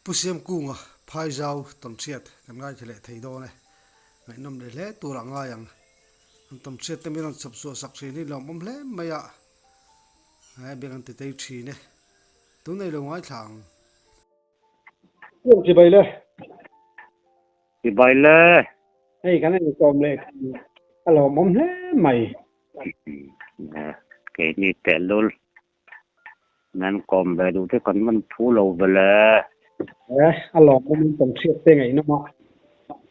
pusiam kunga phai zau tom chiat kan ngai thele thei do ne ngai nom le tura nga yang tom chiat te miron sap so sak ni lom bom hle maya ai began te tei thi ne tu nei lo ngai thang Chị bay lên, thì vậy là hey cái này còn lên, alo mắm thế mày, cái này tệ luôn nên còn về đủ thế còn mình thu lâu về là alo mắm tổng siết tên này nó mà,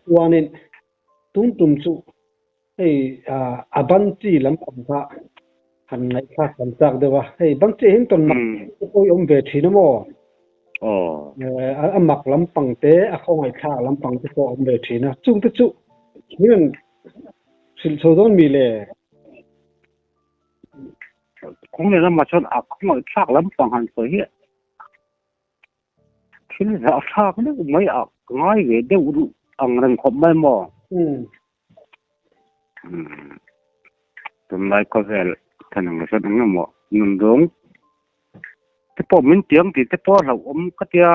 qua nên tung su, hey ban chỉ làm công ta, hành này khác làm sao được à, hey ban chỉ hiện tuần mặc, tôi về thì nó mà, ồ mặc làm bằng tế, không ai khác làm bằng tế tôi về thì nó, chung tế chung, nhưng xin số đó mi lệ. cũng là mà cho không phải khác lắm bằng hành tới hiện khi là khác nó mấy nói về đều ăn rừng không mấy mò tụi mày có vẻ thành người sẽ đúng là mò nung đúng cái bộ mình tiếng thì cái bộ là cái tia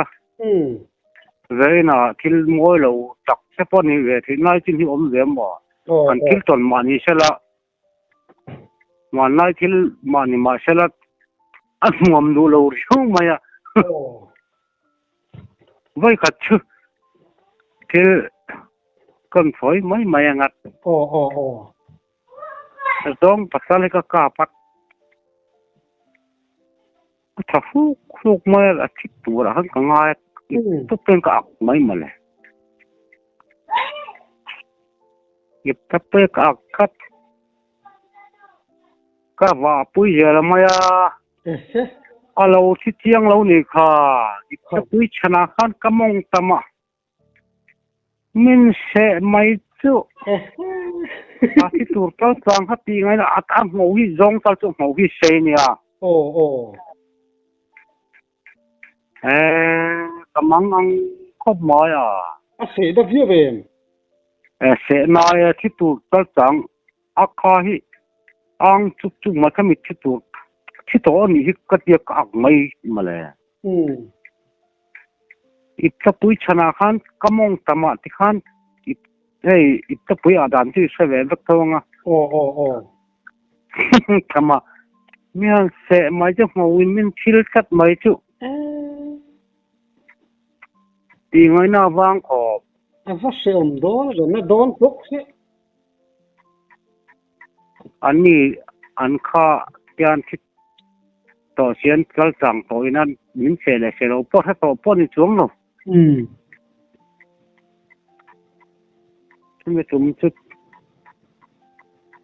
vậy là khi mỗi lâu tập cái bộ này về thì nói chuyện thì về mò còn khi tuần mà như thế là mà nói khi mà như mà sẽ là ăn ngầm đủ lâu rồi mà ya vậy cả chứ thì cần phải mấy mày ngặt dong pasal cái kapat thằng phúc mày là thích tụ là hơn cả ngay tất cả các mấy mà này cái tất cả các vợ bây giờ là mày à lâu thì tiếng lâu này cả cái bây chana khan kamong tama mình sẽ mày chứ à thì tụi tao sang hát tiếng ấy là ăn ngủ hi zong tao cho ngủ hi say nè kamang ang khóc mỏi sẽ được như vậy sẽ nói thì tụi tao sang khai hi ang chuk chuk mà cái mình thì tụi anh hi cái việc các mấy mà lẽ ít cái bây chana khan kamong tama thì khan hey ít cái bây giờ đàn thì sẽ về được không à kama miếng sẽ mấy chỗ ngồi mình chill cắt mấy chỗ thì người nào vang họp phát sẽ đó rồi nó đón bốc thế anh anh kha tiền thì tổ tiên cái trang tổ nên mình sẽ lâu bỏ hết tổ bỏ đi xuống rồi chúng chúng chút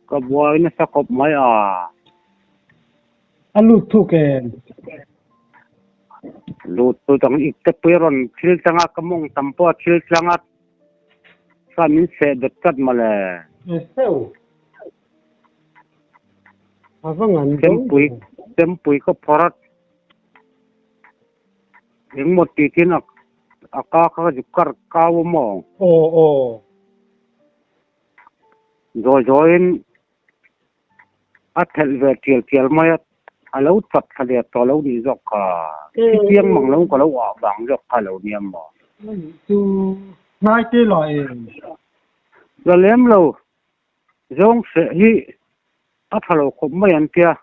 cái boy nó sao cọp mấy anh lụt thu kèn lụt tôi chẳng ít cái rồi chill chẳng cái mông tầm po chill chẳng sao mình sẽ được cắt mà là sao à vâng anh tem pui có phorat những một tí kia nó cái gì cắt cao mà rồi thel về tiel mai lâu tập thale to lâu đi dọc tiếng mong lâu có lâu bằng dọc lâu niệm mà tu mai tê lại rồi lem lâu giống sẽ hi lâu không mấy anh kia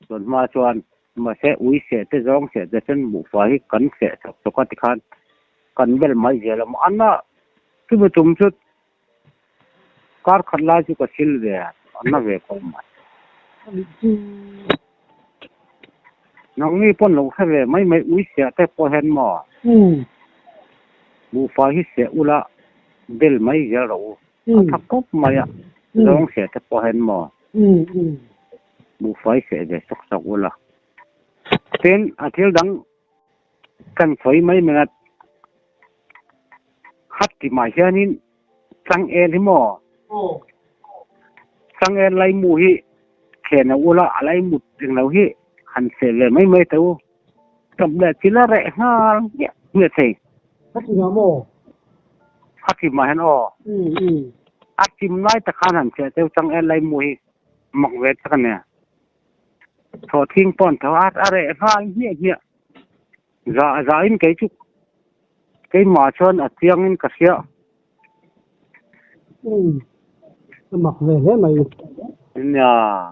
rồi mà chọn mà sẽ uy sẽ tới giống sẽ tới chân bộ phải cắn sẽ cho các thằng cắn bel mấy giờ là mà anh á cứ bị trúng chút car khẩn lại chứ có xíu về anh về không mà nó nghĩ bọn lâu hay về mấy uy sẽ tới po hen mà bộ phải sẽ ula bel mấy giờ rồi thằng cop mà ya giống sẽ tới po hen mà bộ phải sẽ để sọc sọc ula tên thiếu đắng cần phải mấy mình hát thì mà hiện in sang en thì mò sang en lấy mù hi khen nào ula lấy một tiếng nào hi hắn sẽ về mấy tàu cầm để chỉ là rẻ ha như thế hát thì nó mò hát thì mà hắn hát thì nói ta khăn hắn sẽ theo sang en lấy mù hi mặc về chắc nè thọ thiên pon thọ hát rẻ ha nhẹ Dạ in cái chút cái mà chân ở tiếng in cả xia mặc về thế mày nhà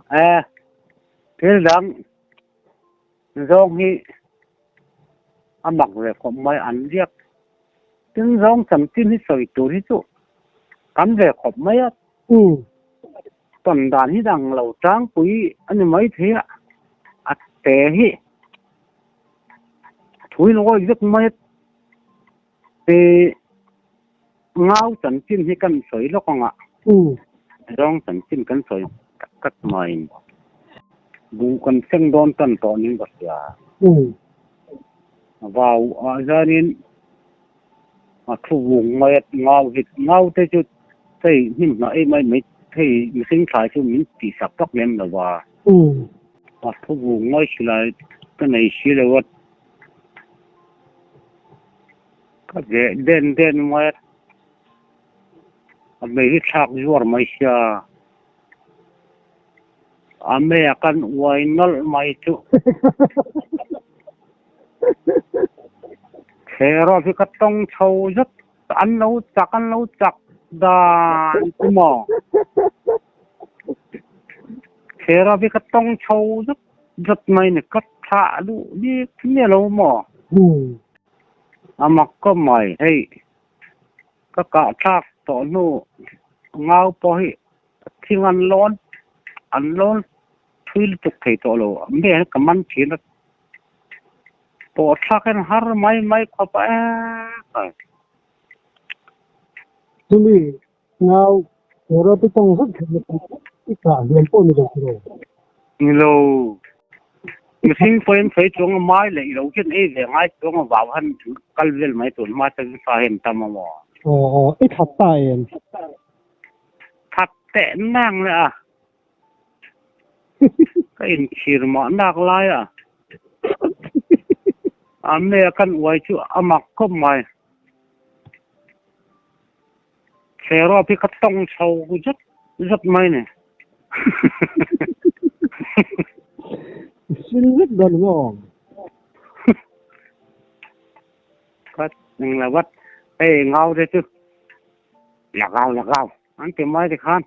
thế rằng dòng hi mặc về có mấy ăn việc tiếng dòng chẳng tin hi sợi tuổi hi chỗ ăn về có mấy tuần đàn hi đằng lẩu tráng quý anh mấy thế té hi thui nó rất mấy thì ngao chẳng tin hi cần sợi nó không ạ dòng chẳng tin cần sợi cắt mày bu kan seng don tan to nin ba ya vào ra nên thu vùng mai ngao thế chứ thấy hình nó ấy mấy thấy sinh thái chứ mình chỉ sắp tóc lên là và thu vùng mai chỉ là cái này chỉ là vật cái đen mai mấy cái thác ruột mai xa ame akan wainol mai chu khero phi katong chau rất ăn lâu chắc đàn kumo khero phi katong chau rất mai ne kat tha lu đi kia lâu mò amak ko mai hey ka thak to nu ngao po hi thing ăn lon thui tục thầy tổ lộ mẹ cầm ăn chỉ là bỏ xa cái har mai qua ba chúng mình ngao rồi tôiต้องrất ít cả liền bốn được rồi lâu mình phải phải trong mai lại lâu cái này về ngay trong vào hắn cal về mai tuần mai tới sao hiện tâm mà ít thật tài thật tệ năng nữa cái in khir mà nạc lai mẹ kan quay chú amak có mày xe ra bị cắt tông sâu rất may này xin rất gần ngon cắt nhưng là bắt ngao đấy chứ là gao anh tìm mai thì khan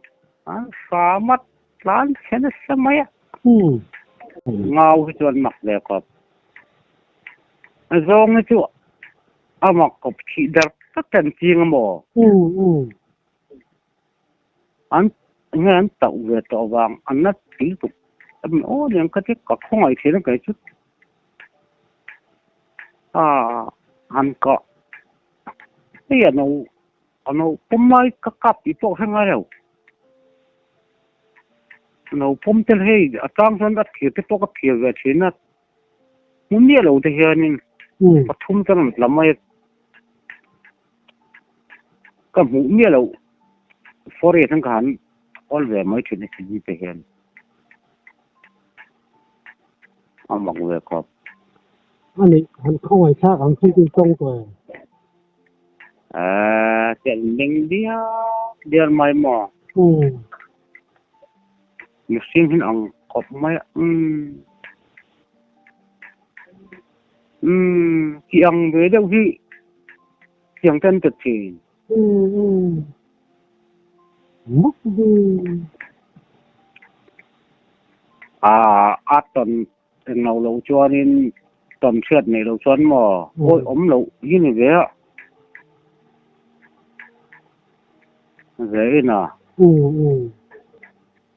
xóa mắt lán xem nó xem mấy ngao cái chuyện mặc đẹp cọp rong cái chỗ mặc cọp chỉ đẹp các trận chiêng mỏ anh nghe anh tàu về tàu vàng anh nó tí tục ô liền cái cọp không ai thế nó cái chút anh cọp cái nó cũng mấy các cặp ít bộ hàng ngày đâu nó phun tên hay trang sơn đã thiệt cái to cái thiệt về thế nó muốn nhiều lâu thì hiện bắt thum cho nó làm mấy cái muốn nhiều lâu for it thằng hắn all về mấy chuyện này gì thì hiện mặc về cọp anh không phải khác anh không trong rồi chuyện mình đi mai mò mình xin hình ảnh cọp mấy chị ăn với đâu gì chị ăn chân thực thì mất đi tuần nào lâu cho nên tuần sượt này lâu cho mò ôi ốm lâu như này vậy ạ dễ nè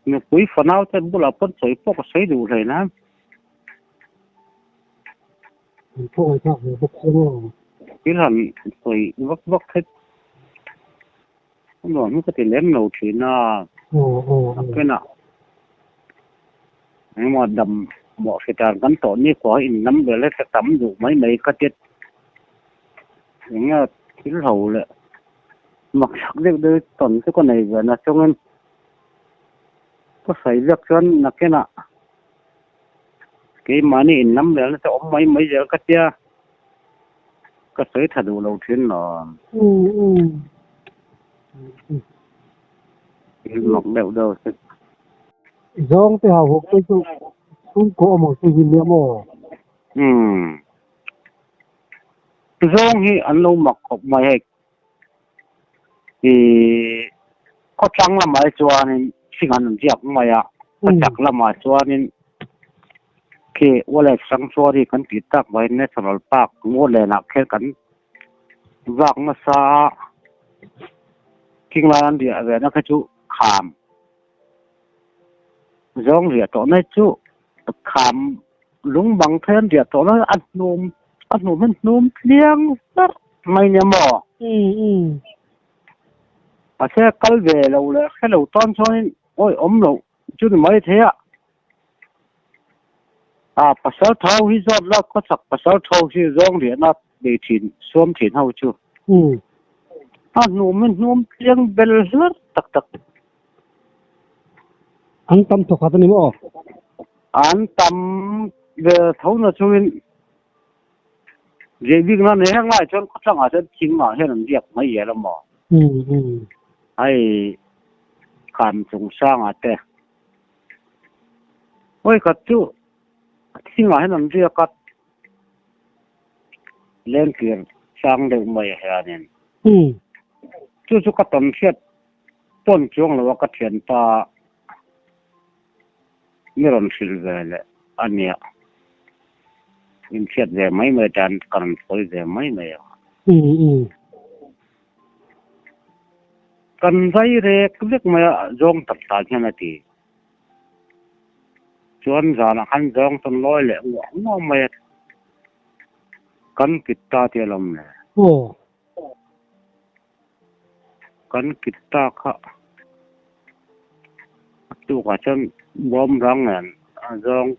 nhưng cuối phần nào thì bữa là phân sấy bốc sấy đủ rồi nè không phải khác về bốc xương cái hẳn sấy vắt hết nó có thể lén nấu thì nó cái nào nhưng mà đầm bỏ cái tràn cắn tổ như có in nắm về lấy sẽ tắm đủ mấy cái tiết những cái hầu lệ mặc sắc đưa tuần cái con này về là cho nên có phải việc chân là cái nào cái mà này nắm về nó sẽ ốm mấy giờ cái tia cái sấy thật đủ lâu chuyến nó mặc đều đâu dòng thì hào hục tôi cũng có một cái gì nữa mà zong hi an lo mak khop mai he thì có trăng là mai chuan sinh ăn giặc mai à có chắc là mai chuan khi wala sanctuary kan ti tak vai national park ngo le na khe kan vak ma sa kinglan dia ve na khachu kham zong ria to na chu kham lung bang then dia to na at num hen num liang sar mai nya mo a se kal ve lo le hello ton chon oi om lo chu mai the à pasal thau hi zot la ko sak pasal thau hi zong ria na de thin som thin hau chu a num liang bel hlar tak tak an tam to khat ni mo an tam về thấu nó cho nên dễ bị nó này ngay cho có chẳng hạn chính mà hay làm việc mấy gì lắm mà ai cảm trùng sang à thế ôi cái chú chính mà hay làm việc cái lên kia sang được mấy hay nên chú cái tầm xét tôn trọng là cái chuyện ta miron silvele ania in chet de mai me tan kan foi de mai me kan vai re klek me jong tak ta chana ti chuan zana han jong ton loi le ngo me kan kitta te lam ne kan kitta kha tu ka chan bom rang an jong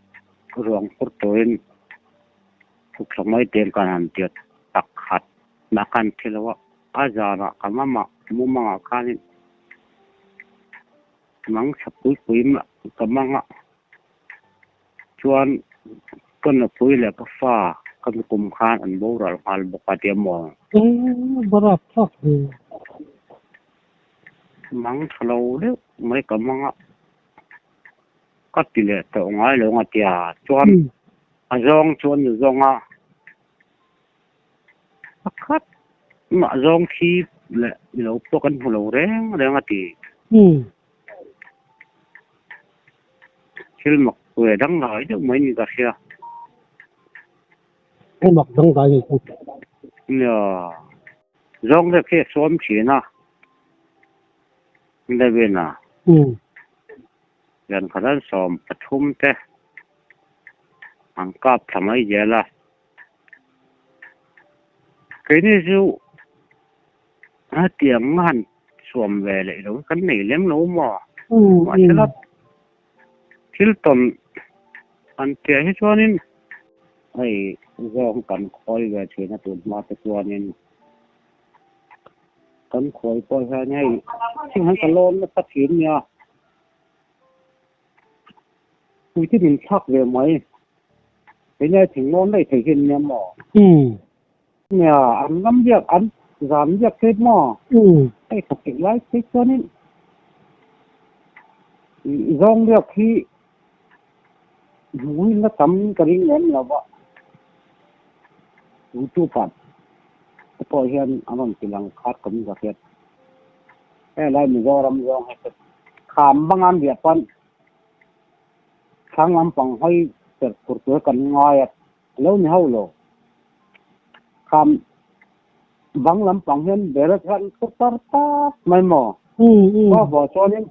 rong por toin phuk samai ten kan han tiat tak khat na kan thilawa azara kamama mumanga khanin mang sapui puim kamanga chuan kan pui le pa fa kan kum khan an boral hal boka te mo bara phak mang thalo le mai kamanga cắt tỷ lệ tổ ngay luôn à tia chuan à chuan zong à cắt mà zong khi lệ lâu to kan lâu reng à ti chil mặc quê đắng nói được mấy người kia mặc đăng đại nhờ zong được cái xóm chỉ na đây bên à yan khadan som pathum te angkap thamai jela keini ju a tiang han som ve le lo kan nei lem lo mo ma chala kilton an te hi chuanin ai zong kan khoi ve thina tu ma te chuanin kan khoi poi ha nei sing han kalon na pathin nya tôi chỉ mình thắc về mấy cái này thì ngon đây thể hiện nhá mà nhà ăn ngắm việc ăn giảm việc kết mà cái thực hiện lại cái cho nên dòng việc khi vui nó tắm cái riêng em là vậy tu phật tôi hiện anh chỉ làm khát cấm việc hết cái này mình do làm do hay khám bằng ăn việc phân sang pang hoi ter kurtur kan ngai lo ni ho lo kam bang lam pang hen berat han kurtar ta mai mo bo cho nên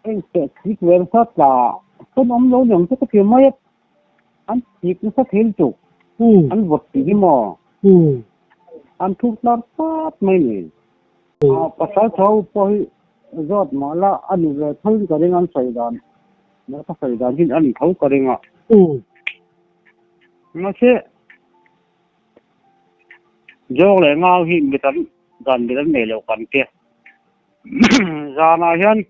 anh sẽ thích về sát là con ông lâu nhung cái kia mới anh thích nó sát hiền chủ anh vật tí mò anh thuốc nó sát mấy nè pasal thâu poi giọt mà là anh về thôi cái anh sài gòn nó có sài gòn thì anh thâu cái ngọ nó sẽ do lại ngao hiện cái tấn gần cái tấn này là cần kia ra nào hen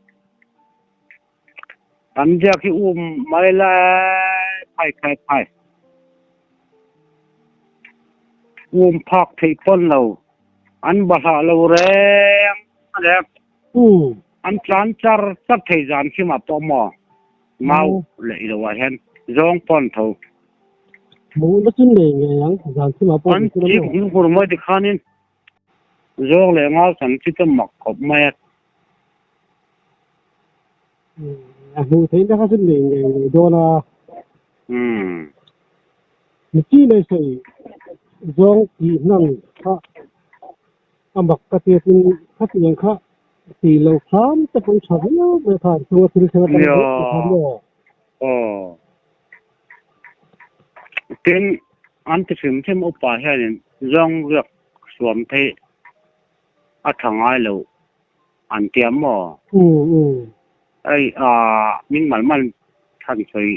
anh giờ khi mai là phải phạc thì con lâu anh bảo là lâu đấy anh chán char sắp thời gian khi mà tò mò mau lại đồ hen rong con thầu mu na chin le nge yang zan chi ma po an chi chi mo hum hur mai ti khanin zong le nga san chi ta mak khop mai a mu thấy na ka chin le nge do na mi chi le sei zong ki nang kha amak ka ti tin kha ti yang kha ti lo kham ta pun cha yo me kha tu ti se ta ya mo kha mo ten an ti sim thêm opa hian zong rak suam thei a thangai lo an tiam mo ai min mal mal than choi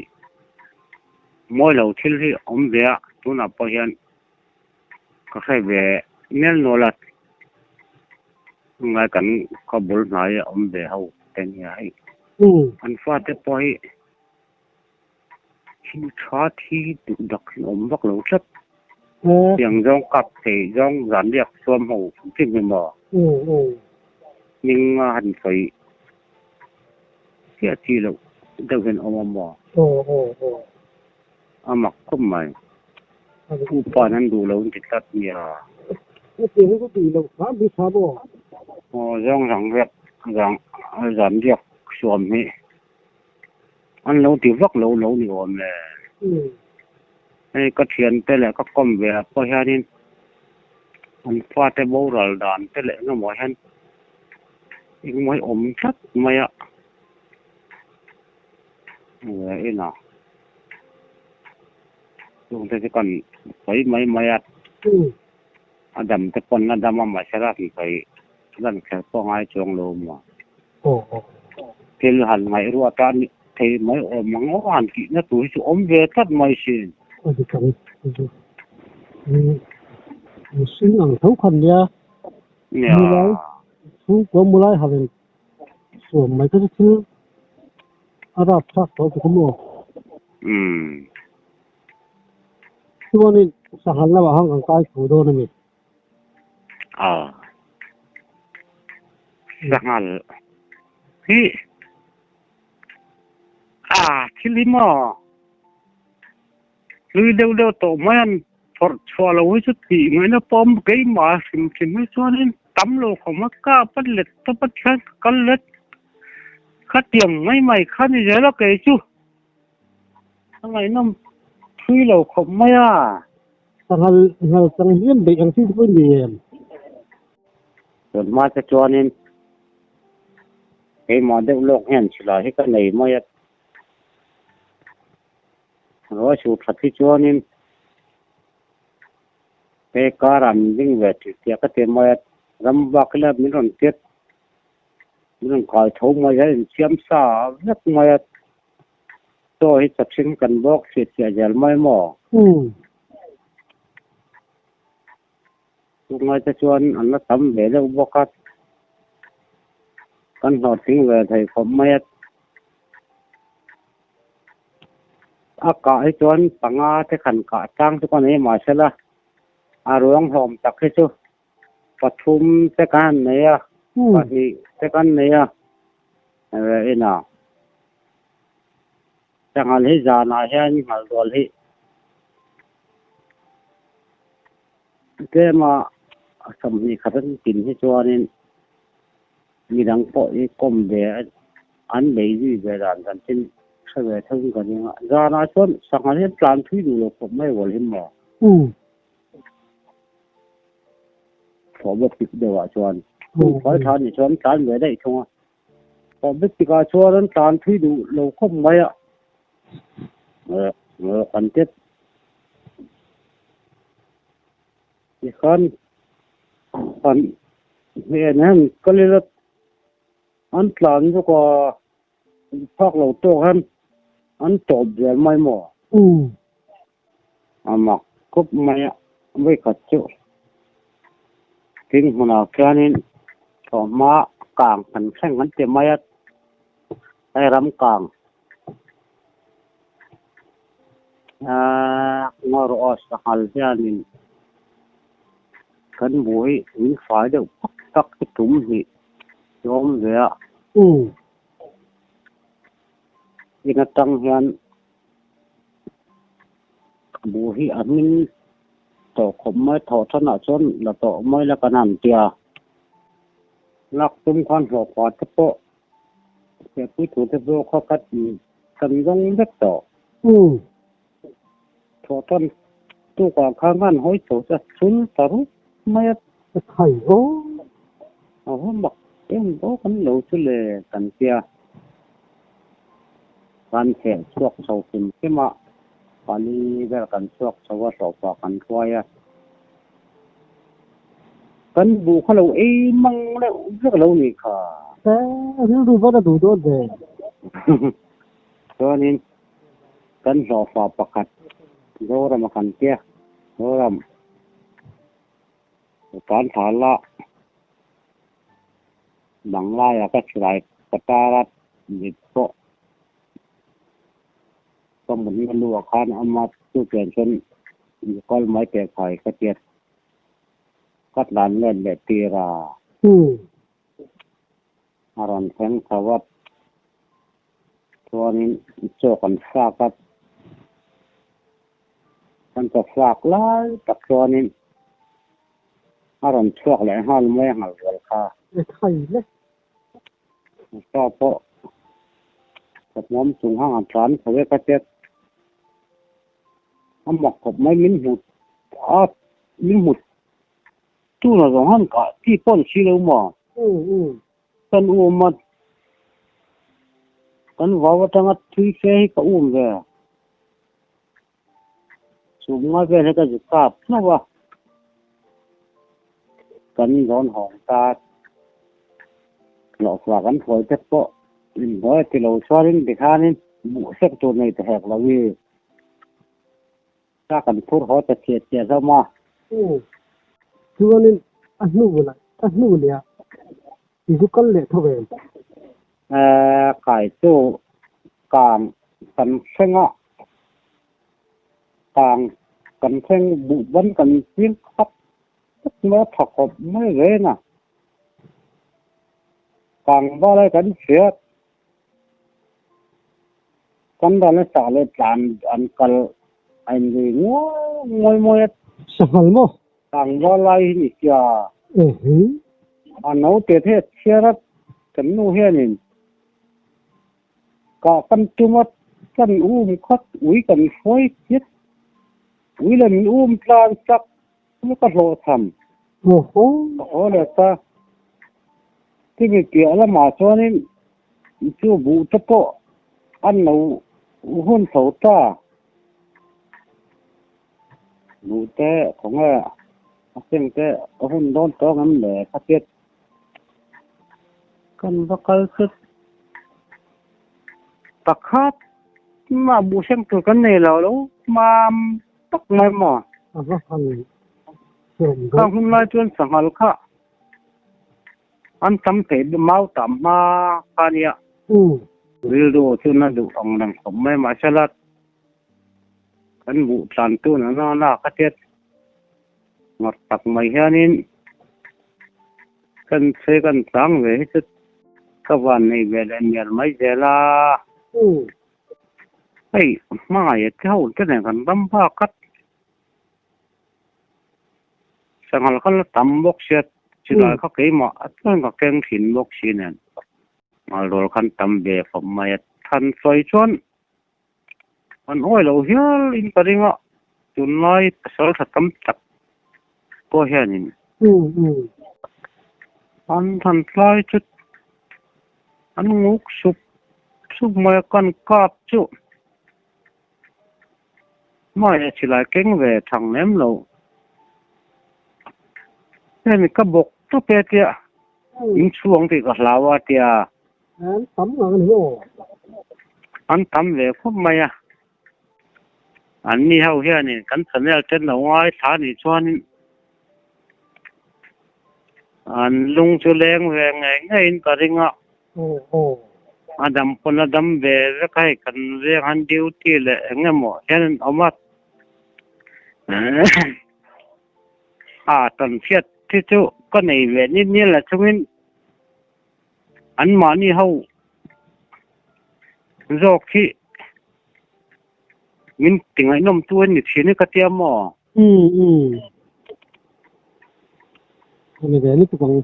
moi lo thil hi om ve tu na pa hian ka khai ve nel no la ngai kan ka bul nai om ve ho ten ya ai an fa te poi chi tha thi du dak om vak lo chat yang jong kap te jong zan liak suam ho tin mi mo ning han phai tia chi lo đâu gần om mo amak kum mai u pa nan du lo ti tat ya ti ko ti lo kham bi kha mo jong rang vek rang zan liak suam ni an lo ti vak lo lo ni om le ai ka thian te le ka kom ve po hianin an fa te bo ral dan te le no mo han ing mai om chat mai a ina dùng thế còn mấy mấy mấy adam te pon adam ma sara ki kai dan kha po ngai chong lo ma tel hal ngai ru ta ni thei mai o mang o an ki na tu su om ve tat mai sin di kan sin ang thau khan ya ya su ko mulai ha ben so mai ka chi arab sak to ko mo cho nên sahal na hang ang kai khu do na mi sahal hi chilimo lui đâu đâu tổ man for cho là với chút thì người nó pom cái mà sim mới cho nên tắm lô không mất cả bắt lết to bắt khát cắt lết khát tiền mấy mày khát như thế là cái chứ thằng này nó phi lô không mấy sahal sang hian be ang si ko ni rồi mà cho nên cái mà đâu lộc hẹn chỉ là cái này mà rồi chụp thật cho nên cái caram ding về thì cái tiền mà ram bạc là mình còn tiếc mình coi thấu mà cái chiếm xa rất mà tôi tập sinh cần bóc xịt xịt giờ mới mò ngay ta chuan anh nó tắm về đâu bóc cắt căn họ tiếng về thầy không mấy cả cái chuan bằng cái khăn cả trang cho con ấy mà sẽ là ruang hom tak hi chu pathum te kan nei pahi te kan nei ina changal hi jana hian mal dol hi ke ma sam ni khatan tin hi chuanin midang po i kom de an lei ji ve dan kan tin sawe thung kan ni jana chuan sangal hi plan thui du lo ko mai wal him ma phổ biến tích đều ở chuan, phải thằng này chuan tán về đây thôi, phổ biến tích ở chuan tán thủy đủ lâu không mấy ạ, ăn tết, thì con về nên có lẽ là ăn tán cho có phát lâu to hơn, ăn tốt về mấy mỏ, mà cúp mấy ạ, mấy cái chỗ kinh nào kia nên có má càng thành sang ngắn tiền mai hay rắm càng ngor os hal kia nên cần buổi những phải được các cái túm gì giống vậy ạ cái tăng hiện บูฮีอันนี้ต่อขมไม่ถอดชนะชนแล้วต่อไม่แล้วก็นั่นเตียลักตุ้มควันหัวขวาทะโปะเสียผู้ถูกทะโปะเขากัดกันยงเล็กต่อถอดต้นตู้กว่าข้างกันห้อยโถจะชุนตารุไม่ไข่โอ้เอาผมบอกเอ็มโตกันเหลวชุเลยกันเตียการแข่งช่วงเสาร์ขึ้นขึ้นมาตอนนี้เวลากันช่วงเสาร์สอบปากกันทั่วกันบุคคลเอ้มังแล้วเรื่องเรานี่ค่ะแต่เรื่องดูว่าจะดูตัวเด่นตอนนี้กันสอบปากกันเราทำกันเตี้ยเราทำการฐานละดังไล่ก็ใช้กระตาลัดดิบก็เหมือนกันดูอาคารเอามาตู้เปลี่ยนชนก็ไม้แตกไข่กระเจี๊ยบก็หลานเล่นแบบตีราอารมณ์แข็งสวัสดิ์ตัวนี้โจกันฟากครับมันจะฟากไล่ตักตัวนี้อารมณ์ช่วงแหล่ห้าไม่หักเลยค่ะไข่เลยชอบเพราะกับน้ำสูงห้างอันตรายเขาเรียกกระเจี๊ยบน้ำหมอกกับไม่มิ้นหุดมิ้นหุดตู้เราสองห้องก็ที่ป้นชี้เลยมั้งกันมันกันว่าทั้งที่เสียให้กับเลยสูงมาเป็นให้กับจุดกาบนะวะกันร้อนหองตาหลอกว่ากันถอยเจ็บปะหัวที่เราชอบนี่เด็กข้านี่บุเสกตัวในแต่แหกเราวิถ้ากันพูดเขาจะเสียเสียซะมาคือว่านี่อันนู้นเลยที่สุดกันเลยทั้งเวรไก่ตู้กางกันเส้งอ่ะกางกันเส้งบุบวันกันเพียงครับเมื่อถักกับไม่เลยนะกางว่าอะไรกันเสียกันตอนนี้สาเลยจานอันกันไอ้นี่งวยสักหน่อยกางว่าอะไรนี่จ้าอันนู้นเทศเชื่อรักกันนู้นเฮียนี่ก็กันจุ่มกันคัดกันฝอยยึดเลยมีปลาสักไม่ก็โหทำโอ้โหเลยตาที่มีเกี่ยวแล้วมาชวนนี่จู่บุตรโตอันนู้หุ่นโสตาบุตรของเส้นแต่หุ่นโดนตัวงั้นเลยครับเจ็ดกันว่าก็คือตะขาดมาบูเส้นตัวกันเนี่ยแล้วมาตักไม่หมอข้างหุ่นไล่จนสังหารค่ะอันทำเถิดเมาต่ำมาปานี่วิลดูที่นั่นดูองนังผมไม่มาฉลาดกันบุสันตุนั่นน่ะก็เจ็ดหมดตักไม่เห็นนี่กันเสกันสังเวชก็วันนี้เวลาเนี่ยไม่เจล่ะเฮ้ยมาอย่างเท่าที่ไหนกันตั้มผ้ากัดสังหารเขาตั้มบกเสียชิลาเขาเกี่ยมาตั้งก็เก่งหินบกชีเนี่ยมาโดนคันตั้มเบะผมมาทันซอยชนมันโอ้ยเราเฮียอินปริงอ่ะจุนน้อยสารตั้มจับก็เฮียนี่อันทันลอยจุดอันงุกสุบมากันกาบจุมาชิลาเก่งเวทางเน็มเรานี่ก็บกตัวเปียอินช่วงที่ก็ลาวเตียตั้มอะไรนี่อันตั้มเวคุมาอันนี้เขาเฮียนี่กันสัญญาเจ้าหน้าที่ฐานนี่ชวนอันลุงชุเลงเวงไงอินปริงอ่ะอันดำคนดำเวรใครกันเรียกอันดิวตี้เลยไงหมอเห็นเอามาตอนเสียที่จู่ก็ในเวนี่แหละช่วงอันมานี่เขาโรคที่ min tingai nom tuan ni thini ka tia mo anh về lúc còn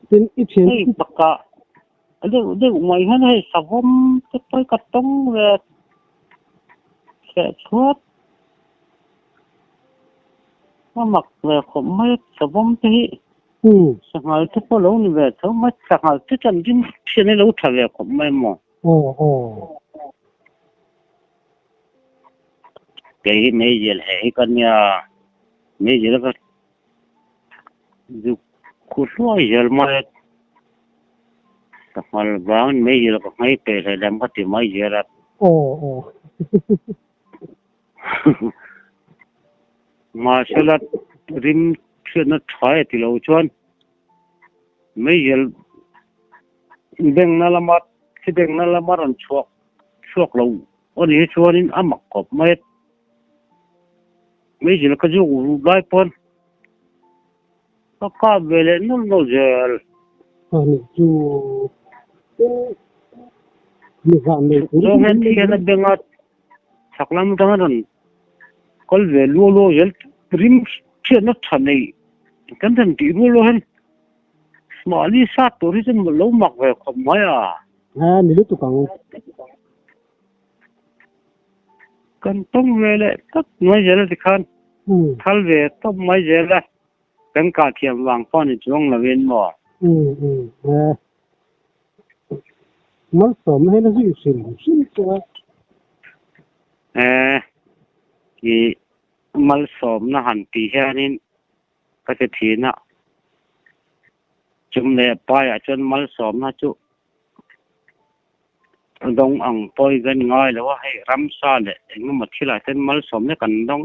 tin ít tiền ei baka ade mai han hai savom te pai ka tong ve se chot ma mak ve khom mai savom te hi sangal te po lo ni ve tho ma sangal te chan din thini lo tha ve khom mai mo cái này giờ là con nhà này giờ là dù cút lôi giờ mà mà vàng này giờ là mấy cái là làm cái gì mấy giờ là mà sẽ là rim chuyện nó thoải thì lâu chuan mấy giờ bên nó làm mất cái bên nó làm mất ăn chuộc chuộc lâu ở đây chuan in ăn mặc cọp mấy mấy giờ cái chỗ lại pon có về lên nó giờ anh chú mình làm mình rồi hết thì nó bên ngắt sắc lắm thằng đó có về lúa giờ rim chuyện nó thành này cái thằng tí lúa hết mà đi sát tôi thì mình lâu mặc về không mấy mình lúc còn cần tông về lại tất mấy giờ là thì khan thal về tông mấy giờ là cái cả thiam vàng con thì chúng là bên mỏ mất sớm hay nó gì xin thì mal sớm nó hẳn tí ha nên cái thì nó chúng này bay ở trên mal sớm nó chú đông ăn bôi gần ngay là hay ram sa lệ nhưng mà khi lại trên mal sớm nó cần đông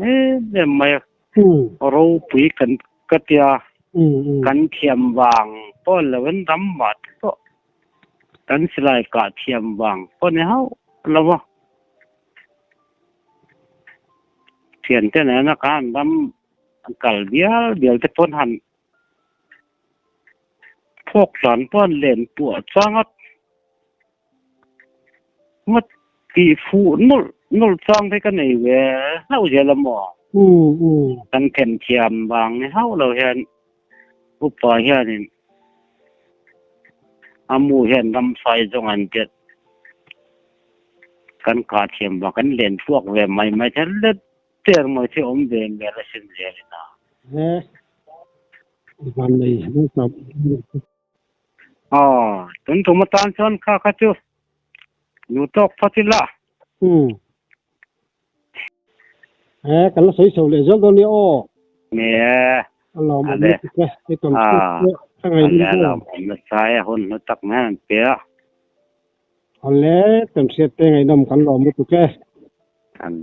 để mày rau bụi cần cái tia cần thiam vàng bôi là vẫn ram mát to cần lại cả thiam vàng bôi này hao là vô thiền thế này nó cả ram cල් bial te pon han phok san pon len tua changat mat ki fu nul chang thế cái này về lâu giờ là mò cần kèm thiam vàng này hao lâu hiện upa hiện amu hiện năm sai trong anh chết cần cả thiam vàng cần len phok về mày thế lên tiền mà thì ông về là xin về nèวันนี้นะครับtuần thu mà tan chọn khá khá chú nụ tóc phát là cái nó sấy sầu để cho tôi liệu nè lo mà cái tuần cái ngày đi là nó sai hôn nó tắc nè bé hôm nay tuần sẽ ngày năm cần lo một cái anh